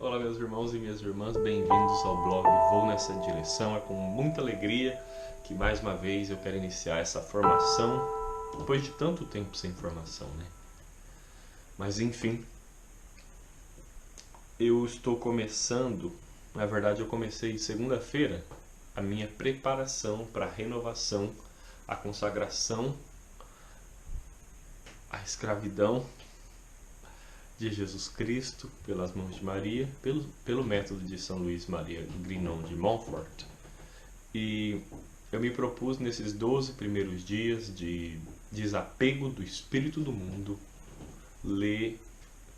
Olá meus irmãos e minhas irmãs, bem-vindos ao blog Vou Nessa Direção. É com muita alegria que mais uma vez eu quero iniciar essa formação, depois de tanto tempo sem formação, né? Mas enfim, eu estou começando, na verdade eu comecei segunda-feira, a minha preparação para a renovação, a consagração, a escravidão de Jesus Cristo pelas mãos de Maria, pelo método de São Luís Maria Grignon de Montfort. E eu me propus nesses 12 primeiros dias de desapego do espírito do mundo, ler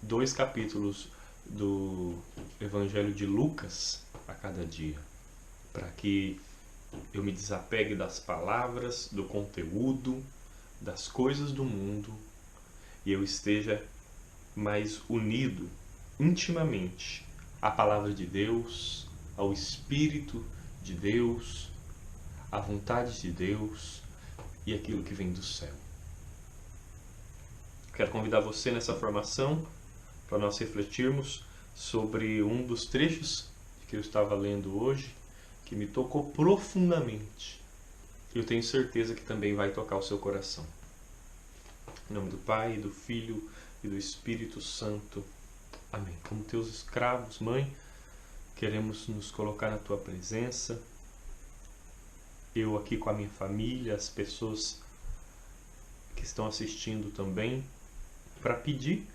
2 capítulos do Evangelho de Lucas a cada dia, para que eu me desapegue das palavras, do conteúdo, das coisas do mundo e eu esteja mais unido intimamente à palavra de Deus, ao Espírito de Deus, à vontade de Deus e aquilo que vem do céu. Quero convidar você nessa formação para nós refletirmos sobre um dos trechos que eu estava lendo hoje, que me tocou profundamente. Eu tenho certeza que também vai tocar o seu coração. Em nome do Pai, do Filho e do Espírito Santo. Amém. Como teus escravos, Mãe, queremos nos colocar na tua presença. Eu aqui com a minha família, as pessoas que estão assistindo também, para pedir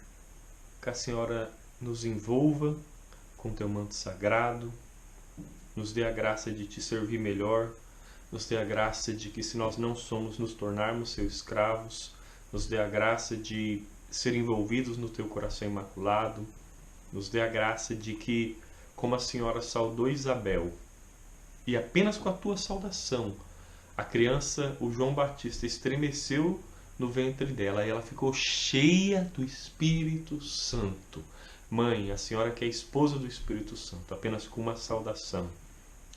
que a Senhora nos envolva com teu manto sagrado, nos dê a graça de te servir melhor, nos dê a graça de que, se nós não somos, nos tornarmos seus escravos, nos dê a graça de ser envolvidos no teu coração imaculado, nos dê a graça de que, como a Senhora saudou Isabel, e apenas com a tua saudação, a criança, o João Batista, estremeceu no ventre dela e ela ficou cheia do Espírito Santo. Mãe, a Senhora que é esposa do Espírito Santo, apenas com uma saudação,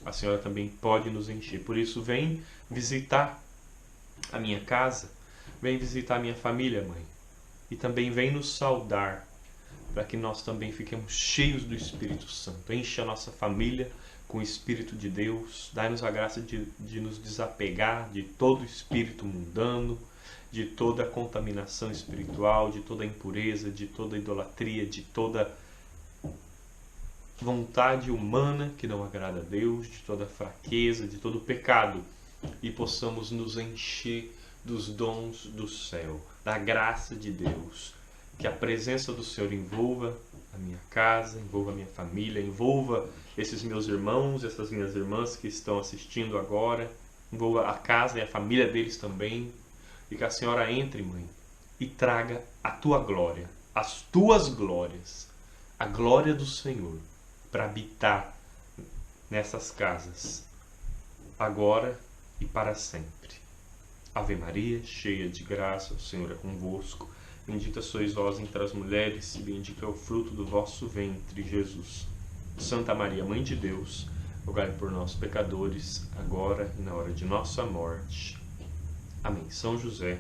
a Senhora também pode nos encher. Por isso, vem visitar a minha casa, vem visitar a minha família, Mãe. E também vem nos saudar, para que nós também fiquemos cheios do Espírito Santo. Enche a nossa família com o Espírito de Deus. Dai-nos a graça de nos desapegar de todo espírito mundano, de toda contaminação espiritual, de toda impureza, de toda idolatria, de toda vontade humana que não agrada a Deus, de toda fraqueza, de todo pecado. E possamos nos encher dos dons do céu, da graça de Deus, que a presença do Senhor envolva a minha casa, envolva a minha família, envolva esses meus irmãos, essas minhas irmãs que estão assistindo agora, envolva a casa e a família deles também, e que a Senhora entre, Mãe, e traga a tua glória, as tuas glórias, a glória do Senhor, para habitar nessas casas, agora e para sempre. Ave Maria, cheia de graça, o Senhor é convosco. Bendita sois vós entre as mulheres, e bendito é o fruto do vosso ventre, Jesus. Santa Maria, Mãe de Deus, rogai por nós, pecadores, agora e na hora de nossa morte. Amém. São José,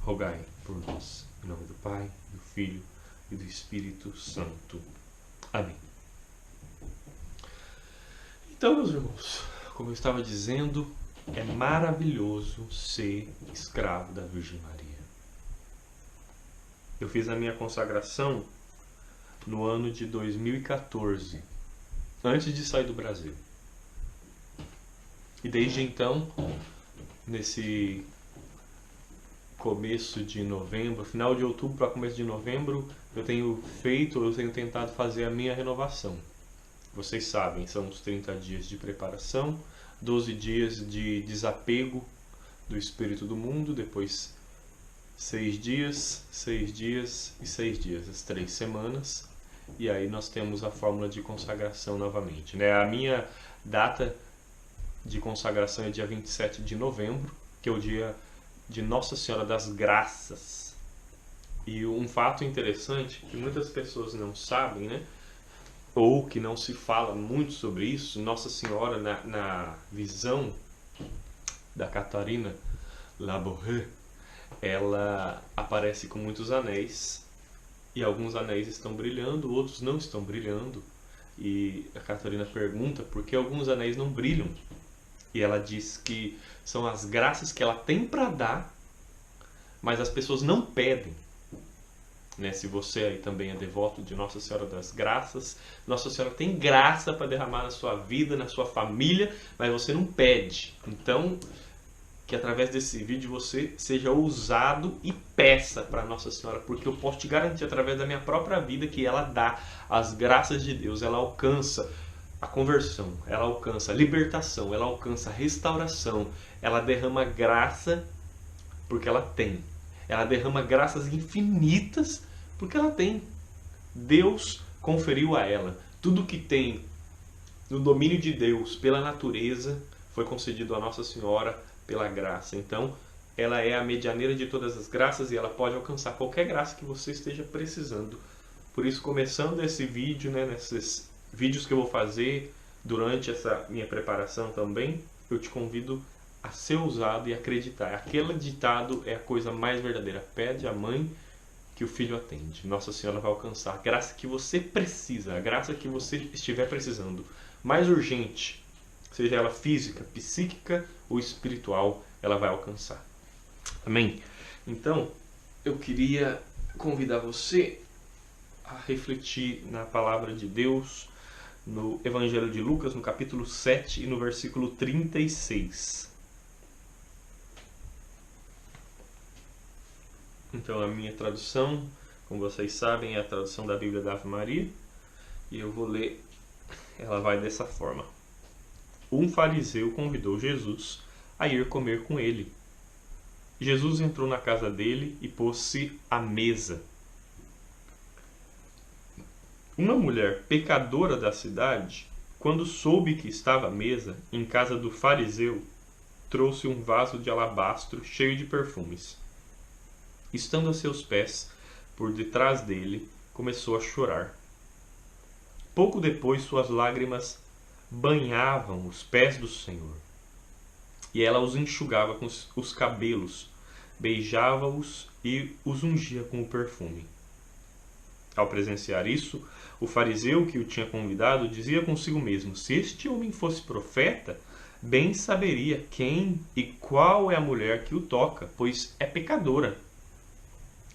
rogai por nós. Em nome do Pai, do Filho e do Espírito Santo. Amém. Então, meus irmãos, como eu estava dizendo, é maravilhoso ser escravo da Virgem Maria. Eu fiz a minha consagração no ano de 2014, antes de sair do Brasil. E desde então, nesse começo de novembro, final de outubro para começo de novembro, eu tenho tentado fazer a minha renovação. Vocês sabem, são os 30 dias de preparação, 12 dias de desapego do espírito do mundo, depois 6 dias, 6 dias e 6 dias, as 3 semanas, e aí nós temos a fórmula de consagração novamente, né? A minha data de consagração é dia 27 de novembro, que é o dia de Nossa Senhora das Graças. E um fato interessante, que muitas pessoas não sabem, né? Ou que não se fala muito sobre isso, Nossa Senhora, na visão da Catarina Labouré, ela aparece com muitos anéis, e alguns anéis estão brilhando, outros não estão brilhando, e a Catarina pergunta por que alguns anéis não brilham. E ela diz que são as graças que ela tem para dar, mas as pessoas não pedem. Né? Se você aí também é devoto de Nossa Senhora das Graças, Nossa Senhora tem graça para derramar na sua vida, na sua família, mas você não pede. Então, que através desse vídeo você seja ousado e peça para Nossa Senhora, porque eu posso te garantir através da minha própria vida que ela dá as graças de Deus, ela alcança a conversão, ela alcança a libertação, ela alcança a restauração, ela derrama graça porque ela tem. Ela derrama graças infinitas porque ela tem. Deus conferiu a ela. Tudo que tem no domínio de Deus pela natureza foi concedido a Nossa Senhora pela graça. Então, ela é a medianeira de todas as graças e ela pode alcançar qualquer graça que você esteja precisando. Por isso, começando esse vídeo, né, nesses vídeos que eu vou fazer durante essa minha preparação também, eu te convido a ser ousado e acreditar. Aquele ditado é a coisa mais verdadeira. Pede à mãe que o filho atende. Nossa Senhora vai alcançar a graça que você precisa, a graça que você estiver precisando. Mais urgente, seja ela física, psíquica ou espiritual, ela vai alcançar. Amém? Então, eu queria convidar você a refletir na palavra de Deus no Evangelho de Lucas, no capítulo 7 e no versículo 36. Então, a minha tradução, como vocês sabem, é a tradução da Bíblia da Ave Maria. E eu vou ler, ela vai dessa forma. Um fariseu convidou Jesus a ir comer com ele. Jesus entrou na casa dele e pôs-se à mesa. Uma mulher pecadora da cidade, quando soube que estava à mesa em casa do fariseu, trouxe um vaso de alabastro cheio de perfumes. Estando a seus pés, por detrás dele, começou a chorar. Pouco depois, suas lágrimas banhavam os pés do Senhor, e ela os enxugava com os cabelos, beijava-os e os ungia com o perfume. Ao presenciar isso, o fariseu que o tinha convidado dizia consigo mesmo: se este homem fosse profeta, bem saberia quem e qual é a mulher que o toca, pois é pecadora.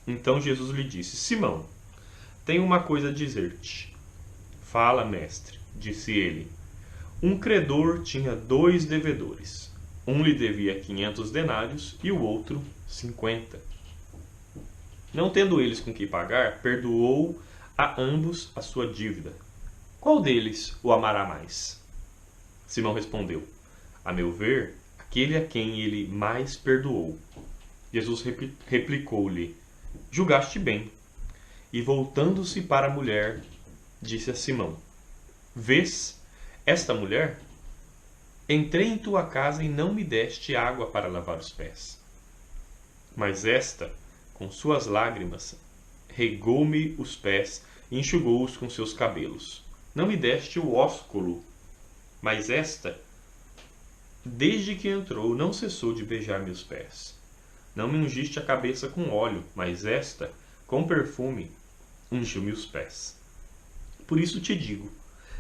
Então Jesus lhe disse: Simão, tenho uma coisa a dizer-te. Fala, mestre, disse ele. Um credor tinha 2 devedores. Um lhe devia 500 denários e o outro 50. Não tendo eles com que pagar, perdoou a ambos a sua dívida. Qual deles o amará mais? Simão respondeu: a meu ver, aquele a quem ele mais perdoou. Jesus replicou-lhe: julgaste bem. E voltando-se para a mulher, disse a Simão: vês esta mulher? Entrei em tua casa e não me deste água para lavar os pés. Mas esta, com suas lágrimas, regou-me os pés e enxugou-os com seus cabelos. Não me deste o ósculo, mas esta, desde que entrou, não cessou de beijar meus pés. Não me ungiste a cabeça com óleo, mas esta, com perfume, ungiu-me os pés. Por isso te digo,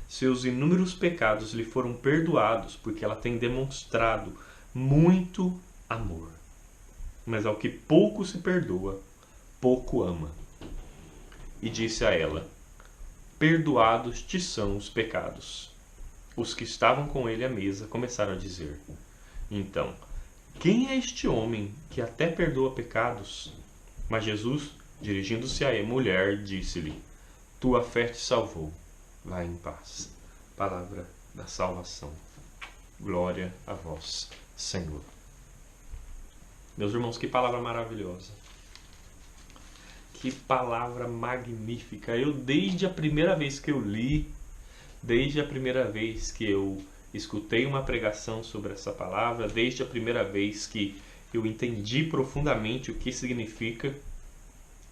seus inúmeros pecados lhe foram perdoados, porque ela tem demonstrado muito amor. Mas ao que pouco se perdoa, pouco ama. E disse a ela: perdoados te são os pecados. Os que estavam com ele à mesa começaram a dizer: então, quem é este homem que até perdoa pecados? Mas Jesus, dirigindo-se à mulher, disse-lhe: tua fé te salvou. Vai em paz. Palavra da salvação. Glória a vós, Senhor. Meus irmãos, que palavra maravilhosa. Que palavra magnífica. Eu, desde a primeira vez que eu li, desde a primeira vez que eu escutei uma pregação sobre essa palavra, desde a primeira vez que eu entendi profundamente o que significa,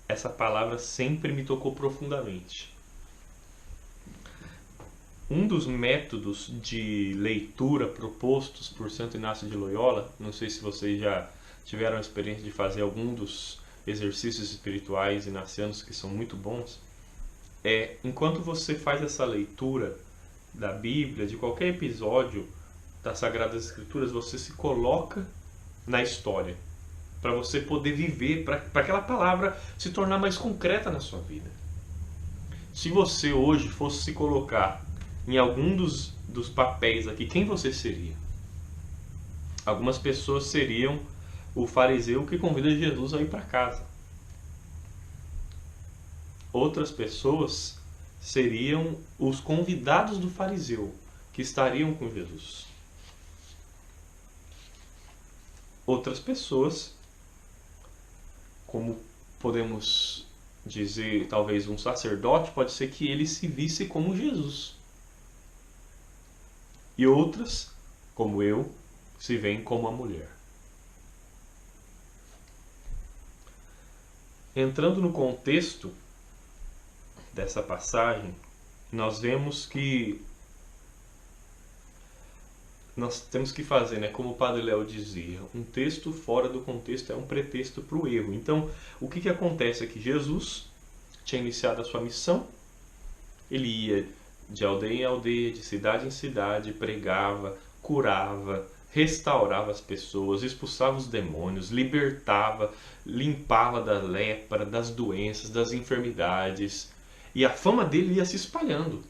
essa palavra sempre me tocou profundamente. Um dos métodos de leitura propostos por Santo Inácio de Loyola, não sei se vocês já tiveram a experiência de fazer algum dos exercícios espirituais inacianos que são muito bons, enquanto você faz essa leitura da Bíblia, de qualquer episódio das Sagradas Escrituras, você se coloca na história, para você poder viver, para aquela palavra se tornar mais concreta na sua vida. Se você hoje fosse se colocar em algum dos papéis aqui, quem você seria? Algumas pessoas seriam o fariseu que convida Jesus a ir para casa. Outras pessoas seriam os convidados do fariseu que estariam com Jesus. Outras pessoas, como podemos dizer, talvez um sacerdote, pode ser que ele se visse como Jesus. E outras, como eu, se veem como a mulher. Entrando no contexto dessa passagem, nós vemos que nós temos que fazer, como o Padre Léo dizia, um texto fora do contexto é um pretexto para o erro. Então, o que acontece é que Jesus tinha iniciado a sua missão, ele ia de aldeia em aldeia, de cidade em cidade, pregava, curava, restaurava as pessoas, expulsava os demônios, libertava, limpava da lepra, das doenças, das enfermidades, e a fama dele ia se espalhando.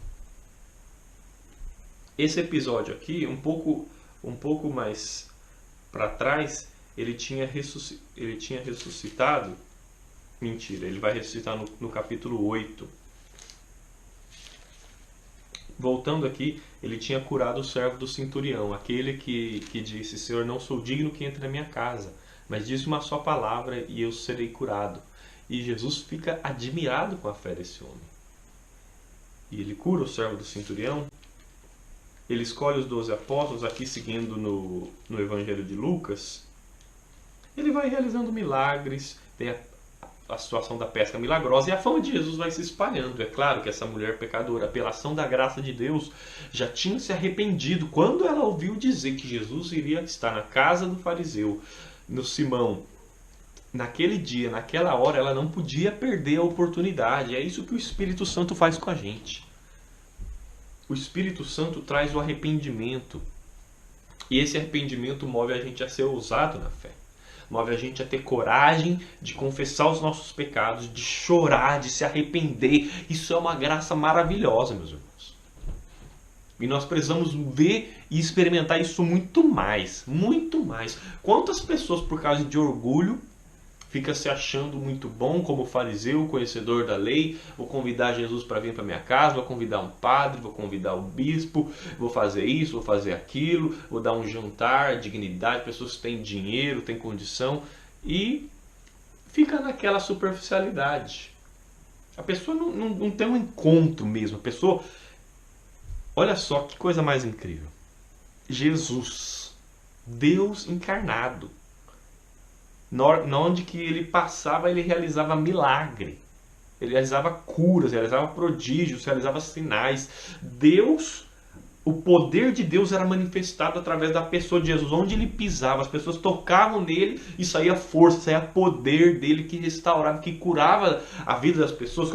Esse episódio aqui, um pouco mais para trás, ele tinha ressuscitado. Mentira, ele vai ressuscitar no capítulo 8. Voltando aqui, ele tinha curado o servo do centurião, aquele que disse: Senhor, não sou digno que entre na minha casa, mas diz uma só palavra e eu serei curado. E Jesus fica admirado com a fé desse homem. E ele cura o servo do centurião. Ele escolhe os 12 apóstolos, aqui seguindo no Evangelho de Lucas. Ele vai realizando milagres, tem a situação da pesca milagrosa, e a fama de Jesus vai se espalhando. É claro que essa mulher pecadora, pela ação da graça de Deus, já tinha se arrependido quando ela ouviu dizer que Jesus iria estar na casa do fariseu, no Simão. Naquele dia, naquela hora, ela não podia perder a oportunidade. É isso que o Espírito Santo faz com a gente. O Espírito Santo traz o arrependimento. E esse arrependimento move a gente a ser ousado na fé. Move a gente a ter coragem de confessar os nossos pecados, de chorar, de se arrepender. Isso é uma graça maravilhosa, meus irmãos. E nós precisamos ver e experimentar isso muito mais. Muito mais. Quantas pessoas, por causa de orgulho, fica se achando muito bom como fariseu, conhecedor da lei, vou convidar Jesus para vir para minha casa, vou convidar um padre, vou convidar um bispo, vou fazer isso, vou fazer aquilo, vou dar um jantar, dignidade, pessoas que têm dinheiro, têm condição, e fica naquela superficialidade. A pessoa não tem um encontro mesmo, a pessoa... Olha só que coisa mais incrível. Jesus, Deus encarnado, onde que ele passava, ele realizava milagre, ele realizava curas, realizava prodígios, realizava sinais. Deus, o poder de Deus era manifestado através da pessoa de Jesus. Onde ele pisava, as pessoas tocavam nele e saía força, saía poder dele que restaurava, que curava a vida das pessoas.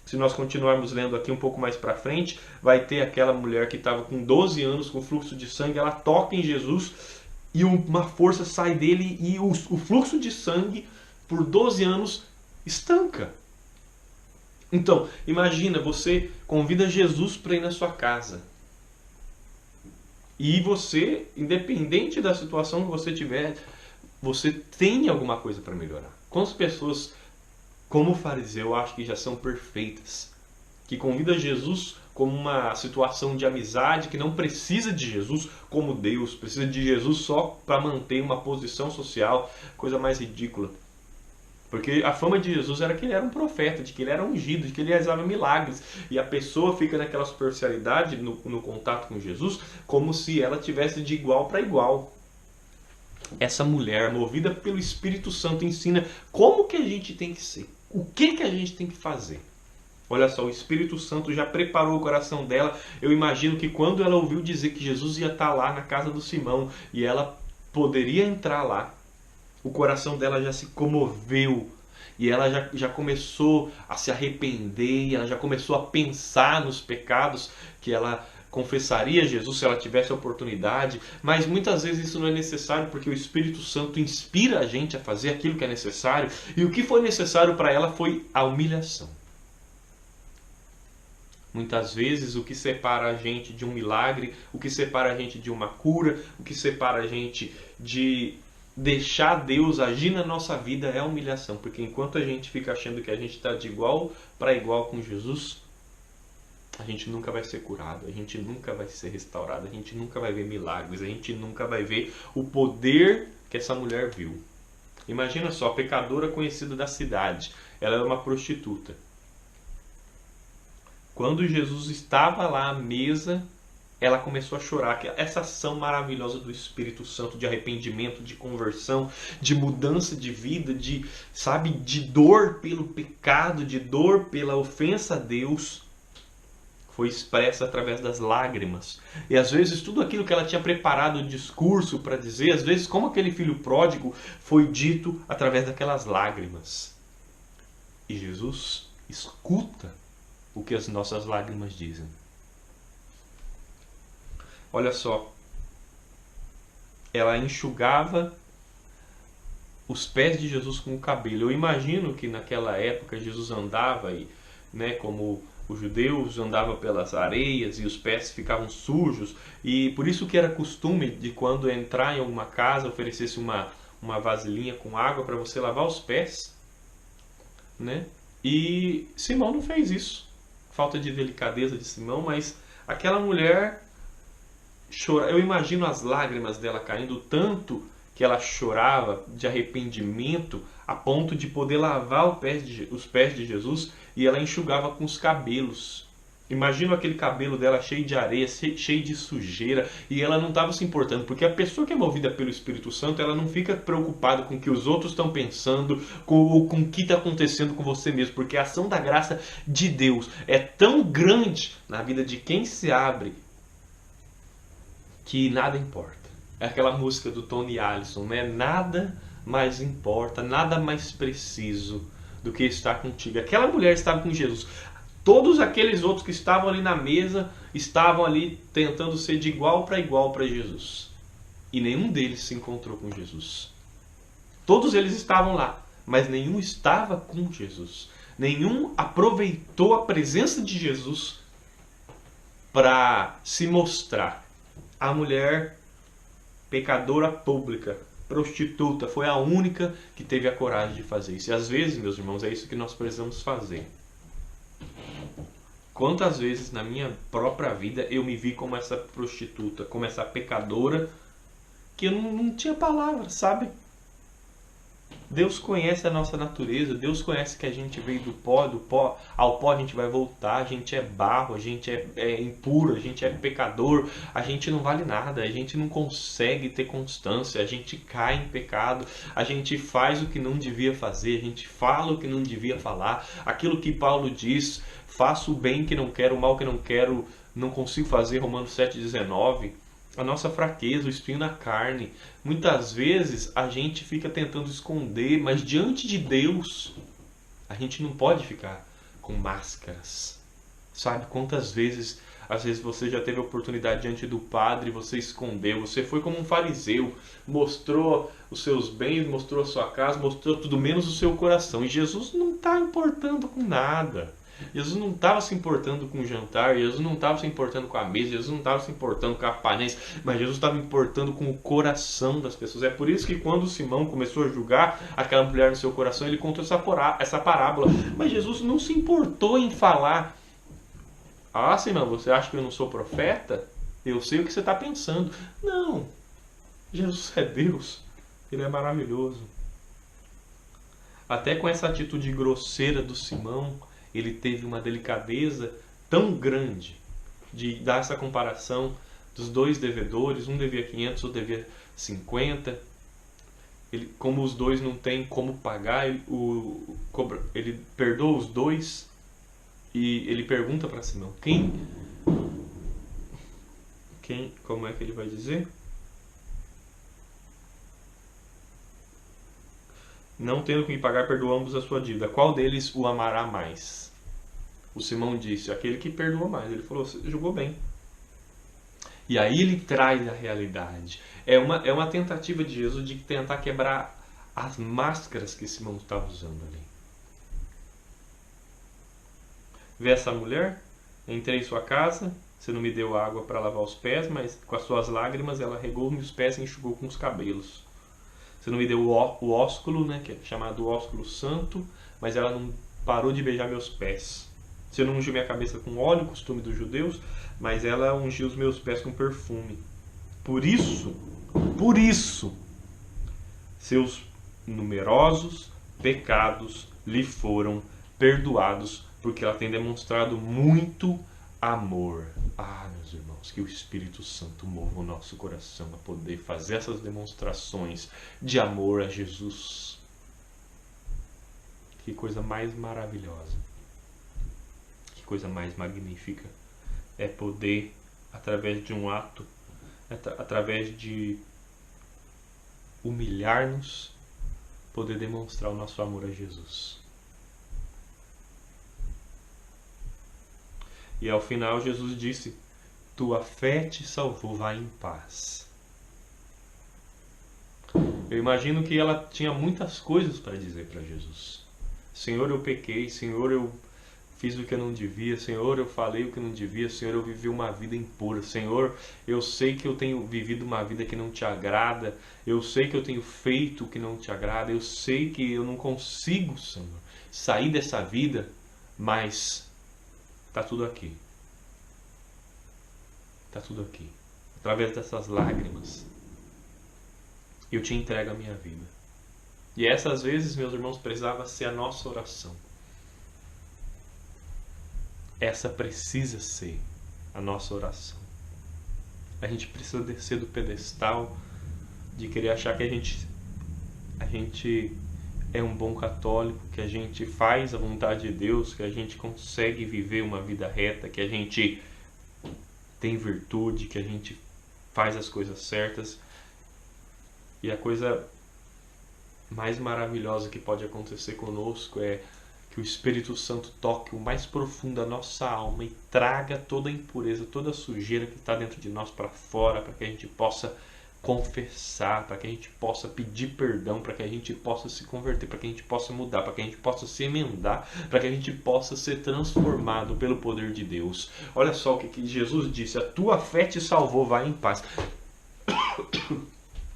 Se nós continuarmos lendo aqui um pouco mais para frente, vai ter aquela mulher que estava com 12 anos com fluxo de sangue, ela toca em Jesus e uma força sai dele e o fluxo de sangue por 12 anos estanca. Então, imagina, você convida Jesus para ir na sua casa. E você, independente da situação que você tiver, você tem alguma coisa para melhorar. Quantas pessoas, como o fariseu, acho que já são perfeitas, que convida Jesus como uma situação de amizade, que não precisa de Jesus como Deus, precisa de Jesus só para manter uma posição social, coisa mais ridícula. Porque a fama de Jesus era que ele era um profeta, de que ele era ungido, de que ele realizava milagres. E a pessoa fica naquela superficialidade no contato com Jesus, como se ela tivesse de igual para igual. Essa mulher, movida pelo Espírito Santo, ensina como que a gente tem que ser, o que a gente tem que fazer. Olha só, o Espírito Santo já preparou o coração dela. Eu imagino que quando ela ouviu dizer que Jesus ia estar lá na casa do Simão e ela poderia entrar lá, o coração dela já se comoveu. e ela já começou a se arrepender, ela já começou a pensar nos pecados que ela confessaria a Jesus se ela tivesse a oportunidade, mas muitas vezes isso não é necessário porque o Espírito Santo inspira a gente a fazer aquilo que é necessário, e o que foi necessário para ela foi a humilhação. Muitas vezes o que separa a gente de um milagre, o que separa a gente de uma cura, o que separa a gente de deixar Deus agir na nossa vida é a humilhação. Porque enquanto a gente fica achando que a gente está de igual para igual com Jesus, a gente nunca vai ser curado, a gente nunca vai ser restaurado, a gente nunca vai ver milagres, a gente nunca vai ver o poder que essa mulher viu. Imagina só, a pecadora conhecida da cidade, ela era uma prostituta. Quando Jesus estava lá à mesa, ela começou a chorar. Essa ação maravilhosa do Espírito Santo, de arrependimento, de conversão, de mudança de vida, de dor pelo pecado, de dor pela ofensa a Deus, foi expressa através das lágrimas. E às vezes tudo aquilo que ela tinha preparado o discurso para dizer, às vezes como aquele filho pródigo, foi dito através daquelas lágrimas. E Jesus escuta o que as nossas lágrimas dizem. Olha só, ela enxugava os pés de Jesus com o cabelo. Eu imagino que naquela época Jesus andava, como os judeus andavam pelas areias e os pés ficavam sujos, e por isso que era costume de quando entrar em alguma casa oferecesse uma vasilhinha com água para você lavar os pés, né? E Simão não fez isso. Falta de delicadeza de Simão, mas aquela mulher chora. Eu imagino as lágrimas dela caindo, tanto que ela chorava de arrependimento a ponto de poder lavar os pés de Jesus, e ela enxugava com os cabelos. Imagino aquele cabelo dela cheio de areia, cheio de sujeira, e ela não estava se importando, porque a pessoa que é movida pelo Espírito Santo, ela não fica preocupada com o que os outros estão pensando, com o que está acontecendo com você mesmo, porque a ação da graça de Deus é tão grande na vida de quem se abre, que nada importa. É aquela música do Tony Allison, né? Nada mais importa, nada mais preciso do que estar contigo. Aquela mulher estava com Jesus. Todos aqueles outros que estavam ali na mesa estavam ali tentando ser de igual para Jesus. E nenhum deles se encontrou com Jesus. Todos eles estavam lá, mas nenhum estava com Jesus. Nenhum aproveitou a presença de Jesus para se mostrar. A mulher pecadora pública, prostituta, foi a única que teve a coragem de fazer isso. E às vezes, meus irmãos, é isso que nós precisamos fazer. Quantas vezes na minha própria vida eu me vi como essa prostituta, como essa pecadora, que eu não tinha palavras, sabe? Deus conhece a nossa natureza, Deus conhece que a gente veio do pó ao pó a gente vai voltar, a gente é barro, a gente é impuro, a gente é pecador, a gente não vale nada, a gente não consegue ter constância, a gente cai em pecado, a gente faz o que não devia fazer, a gente fala o que não devia falar, aquilo que Paulo diz, faço o bem que não quero, o mal que não quero, não consigo fazer, Romanos 7,19. A nossa fraqueza, o espinho na carne. Muitas vezes a gente fica tentando esconder, mas diante de Deus a gente não pode ficar com máscaras. Sabe quantas vezes, às vezes você já teve a oportunidade diante do padre, você escondeu, você foi como um fariseu, mostrou os seus bens, mostrou a sua casa, mostrou tudo menos o seu coração. E Jesus não está importando com nada. Jesus não estava se importando com o jantar, Jesus não estava se importando com a mesa, Jesus não estava se importando com a aparência, mas Jesus estava importando com o coração das pessoas. É por isso que quando Simão começou a julgar aquela mulher no seu coração, ele contou essa parábola. Mas Jesus não se importou em falar: ah, Simão, você acha que eu não sou profeta? Eu sei o que você está pensando. Não, Jesus é Deus, Ele é maravilhoso. Até com essa atitude grosseira do Simão, ele teve uma delicadeza tão grande de dar essa comparação dos dois devedores, um devia 500, outro devia 50. Como os dois não têm como pagar, ele perdoa os dois e ele pergunta para Simão, como é que ele vai dizer? Não tendo com que pagar, perdoa ambos a sua dívida. Qual deles o amará mais? O Simão disse, aquele que perdoa mais. Ele falou, você julgou bem. E aí ele traz a realidade. É uma tentativa de Jesus de tentar quebrar as máscaras que Simão estava usando ali. Vê essa mulher? Entrei em sua casa, você não me deu água para lavar os pés, mas com as suas lágrimas ela regou meus pés e enxugou com os cabelos. Você não me deu o ósculo, né, que é chamado ósculo santo, mas ela não parou de beijar meus pés. Você não ungiu minha cabeça com óleo, costume dos judeus, mas ela ungiu os meus pés com perfume. Por isso, seus numerosos pecados lhe foram perdoados, porque ela tem demonstrado muito amor. Ah, meus irmãos, que o Espírito Santo mova o nosso coração a poder fazer essas demonstrações de amor a Jesus. Que coisa mais maravilhosa. Que coisa mais magnífica é poder, através de um ato, através de humilhar-nos, poder demonstrar o nosso amor a Jesus. E ao final Jesus disse, tua fé te salvou, vai em paz. Eu imagino que ela tinha muitas coisas para dizer para Jesus. Senhor, eu pequei, Senhor, eu fiz o que eu não devia, Senhor, eu falei o que eu não devia, Senhor, eu vivi uma vida impura, Senhor, eu sei que eu tenho vivido uma vida que não te agrada, eu sei que eu tenho feito o que não te agrada, eu sei que eu não consigo, Senhor, sair dessa vida, mas está tudo aqui. Está tudo aqui. Através dessas lágrimas, eu te entrego a minha vida. E essas vezes, meus irmãos, precisava ser a nossa oração. Essa precisa ser a nossa oração. A gente precisa descer do pedestal de querer achar que a gente é um bom católico, que a gente faz a vontade de Deus, que a gente consegue viver uma vida reta, que a gente tem virtude, que a gente faz as coisas certas. E a coisa mais maravilhosa que pode acontecer conosco é que o Espírito Santo toque o mais profundo da nossa alma e traga toda a impureza, toda a sujeira que está dentro de nós para fora, para que a gente possa confessar, para que a gente possa pedir perdão, para que a gente possa se converter, para que a gente possa mudar, para que a gente possa se emendar, para que a gente possa ser transformado pelo poder de Deus. Olha só o que Jesus disse, a tua fé te salvou, vai em paz.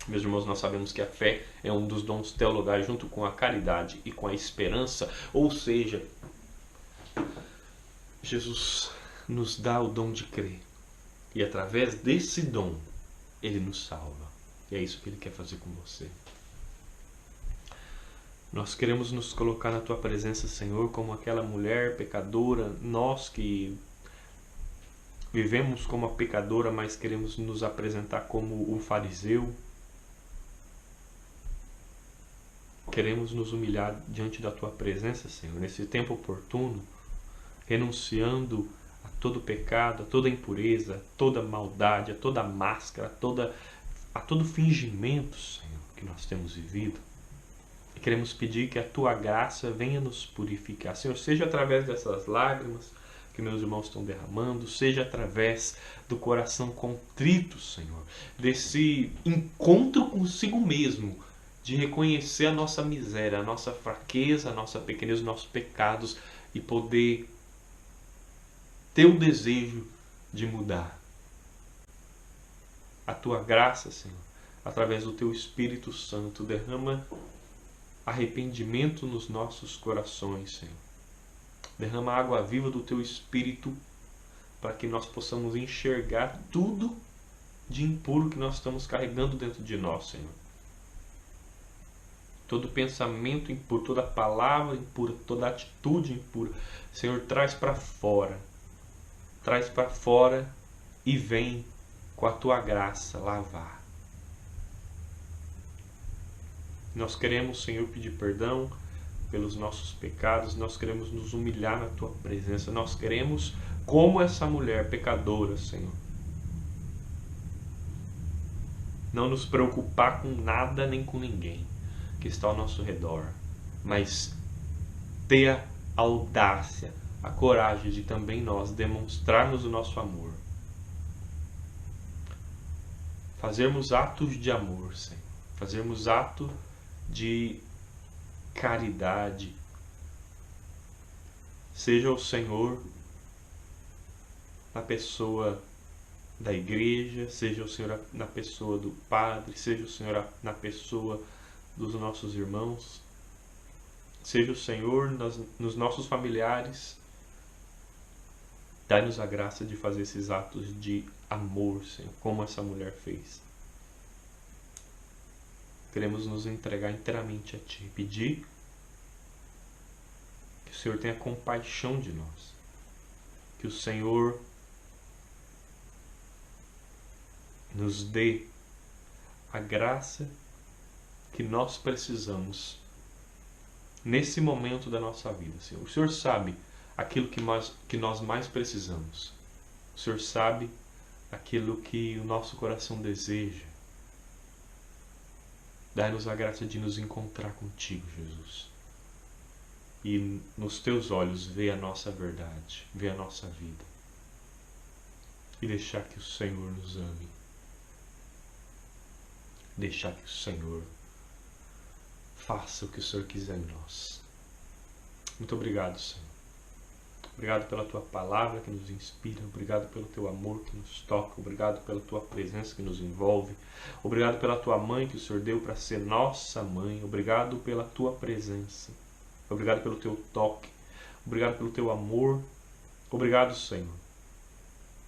Meus irmãos, nós sabemos que a fé é um dos dons teologais junto com a caridade e com a esperança, ou seja, Jesus nos dá o dom de crer e através desse dom Ele nos salva. E é isso que Ele quer fazer com você. Nós queremos nos colocar na Tua presença, Senhor, como aquela mulher pecadora, nós que vivemos como a pecadora, mas queremos nos apresentar como um fariseu. Queremos nos humilhar diante da Tua presença, Senhor, nesse tempo oportuno, renunciando a todo pecado, a toda impureza, a toda maldade, a toda máscara, a todo fingimento, Senhor, que nós temos vivido. E queremos pedir que a Tua graça venha nos purificar, Senhor, seja através dessas lágrimas que meus irmãos estão derramando, seja através do coração contrito, Senhor, desse encontro consigo mesmo, de reconhecer a nossa miséria, a nossa fraqueza, a nossa pequenez, os nossos pecados e poder ter o desejo de mudar. A Tua graça, Senhor, através do Teu Espírito Santo, derrama arrependimento nos nossos corações, Senhor. Derrama a água viva do Teu Espírito para que nós possamos enxergar tudo de impuro que nós estamos carregando dentro de nós, Senhor. Todo pensamento impuro, toda palavra impura, toda atitude impura, Senhor, traz para fora. Traz para fora e vem com a Tua graça lavar. Nós queremos, Senhor, pedir perdão pelos nossos pecados, nós queremos nos humilhar na Tua presença, nós queremos, como essa mulher pecadora, Senhor, não nos preocupar com nada nem com ninguém. que está ao nosso redor, mas ter a audácia, a coragem de também nós demonstrarmos o nosso amor. Fazermos atos de amor, Senhor. Fazermos atos de caridade. Seja o Senhor na pessoa da igreja, seja o Senhor na pessoa do Padre, seja o Senhor na pessoa dos nossos irmãos, seja o Senhor nos nossos familiares. Dai-nos a graça de fazer esses atos de amor, Senhor, como essa mulher fez. Queremos nos entregar inteiramente a Ti, pedir que o Senhor tenha compaixão de nós, que o Senhor nos dê a graça que nós precisamos nesse momento da nossa vida, Senhor. O Senhor sabe aquilo que nós mais precisamos. O Senhor sabe aquilo que o nosso coração deseja. Dai-nos a graça de nos encontrar contigo, Jesus. E nos teus olhos ver a nossa verdade, ver a nossa vida. E deixar que o Senhor nos ame. Deixar que o Senhor faça o que o Senhor quiser em nós. Muito obrigado, Senhor. Obrigado pela Tua palavra que nos inspira. Obrigado pelo Teu amor que nos toca. Obrigado pela Tua presença que nos envolve. Obrigado pela Tua mãe que o Senhor deu para ser nossa mãe. Obrigado pela Tua presença. Obrigado pelo Teu toque. Obrigado pelo Teu amor. Obrigado, Senhor,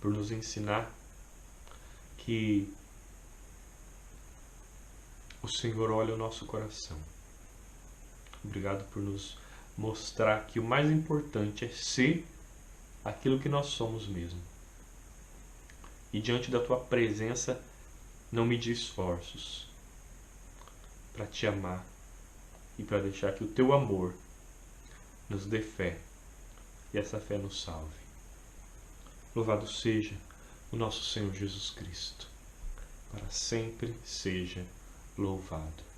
por nos ensinar que o Senhor olha o nosso coração. Obrigado por nos mostrar que o mais importante é ser aquilo que nós somos mesmo. E diante da Tua presença, não medir esforços para Te amar e para deixar que o Teu amor nos dê fé e essa fé nos salve. Louvado seja o nosso Senhor Jesus Cristo. Para sempre seja louvado.